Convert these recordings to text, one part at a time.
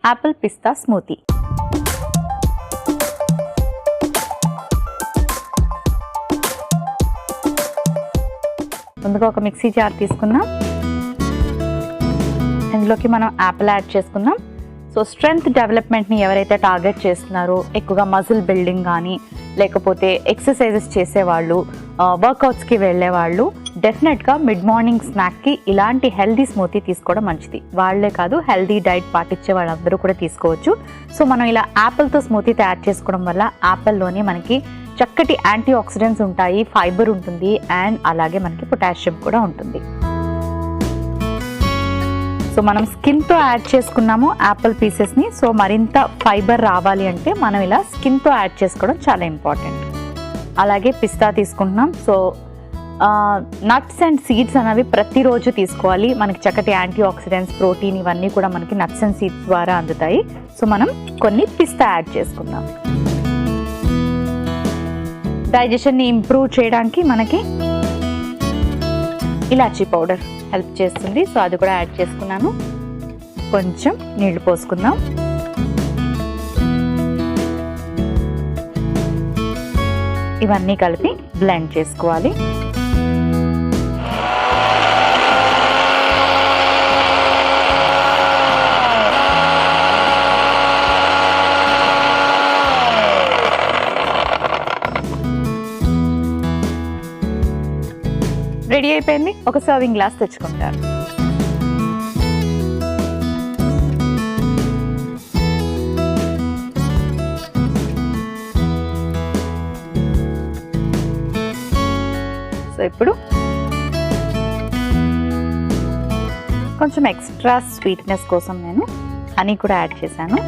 Apple పిస్తా smoothie. ముందుగా ఒక mixie jar తీసుకుందాం. ఇందులోకి మనం యాపిల్ యాడ్ చేసుకుందాం. సో స్ట్రెంగ్త్ డెవలప్మెంట్ని ఎవరైతే టార్గెట్ చేస్తున్నారో, ఎక్కువగా మజిల్ బిల్డింగ్ కానీ లేకపోతే ఎక్సర్సైజెస్ చేసేవాళ్ళు, వర్కౌట్స్కి వెళ్ళే వాళ్ళు డెఫినెట్గా మిడ్ మార్నింగ్ స్నాక్కి ఇలాంటి హెల్దీ స్మూతీ తీసుకోవడం మంచిది. వాళ్ళే కాదు, హెల్దీ డైట్ పాటించే వాళ్ళందరూ కూడా తీసుకోవచ్చు. సో మనం ఇలా యాపిల్తో స్మూతీ తయారు చేసుకోవడం వల్ల యాపిల్లోనే మనకి చక్కటి యాంటీ ఆక్సిడెంట్స్ ఉంటాయి, ఫైబర్ ఉంటుంది, అండ్ అలాగే మనకి పొటాషియం కూడా ఉంటుంది. సో మనం స్కిన్తో యాడ్ చేసుకున్నాము యాపిల్ పీసెస్ని. సో మరింత ఫైబర్ రావాలి అంటే మనం ఇలా స్కిన్తో యాడ్ చేసుకోవడం చాలా ఇంపార్టెంట్. అలాగే పిస్తా తీసుకుంటున్నాం. సో నట్స్ అండ్ సీడ్స్ అనేవి ప్రతిరోజు తీసుకోవాలి. మనకి చక్కటి యాంటీ ఆక్సిడెంట్స్, ప్రోటీన్ ఇవన్నీ కూడా మనకి నట్స్ అండ్ సీడ్స్ ద్వారా అందుతాయి. సో మనం కొన్ని పిస్తా యాడ్ చేసుకుందాం. డైజెషన్ని ఇంప్రూవ్ చేయడానికి మనకి ఇలాచీ పౌడర్ హెల్ప్ చేస్తుంది. సో అది కూడా యాడ్ చేసుకున్నాను. కొంచెం నీళ్లు పోసుకుందాం. ఇవన్నీ కలిపి బ్లెండ్ చేసుకోవాలి. రెడీ అయిపోయింది. ఒక సర్వింగ్ గ్లాస్ తెచ్చుకుంటారు. సో ఇప్పుడు కొంచెం ఎక్స్ట్రా స్వీట్నెస్ కోసం నేను హనీ కూడా యాడ్ చేశాను.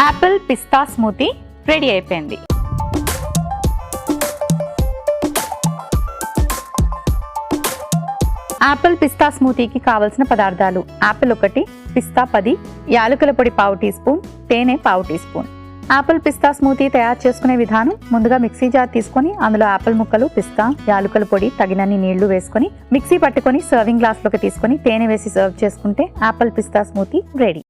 యాపిల్ పిస్తా స్మూతీ రెడీ అయిపోయింది. యాపిల్ పిస్తా స్మూతీకి కావలసిన పదార్థాలు: యాపిల్ 1, పిస్తా 10, యాలకుల పొడి 1/2 టీ స్పూన్, తేనె 1/2 టీ స్పూన్. యాపిల్ పిస్తా స్మూతీ తయారు చేసుకునే విధానం: ముందుగా మిక్సీ జార్ తీసుకొని అందులో యాపిల్ ముక్కలు, పిస్తా, యాలకుల పొడి, తగినన్ని నీళ్లు వేసుకొని మిక్సీ పట్టుకొని సర్వింగ్ గ్లాస్లోకి తీసుకొని తేనె వేసి సర్వ్ చేసుకుంటే యాపిల్ పిస్తా స్మూతీ రెడీ.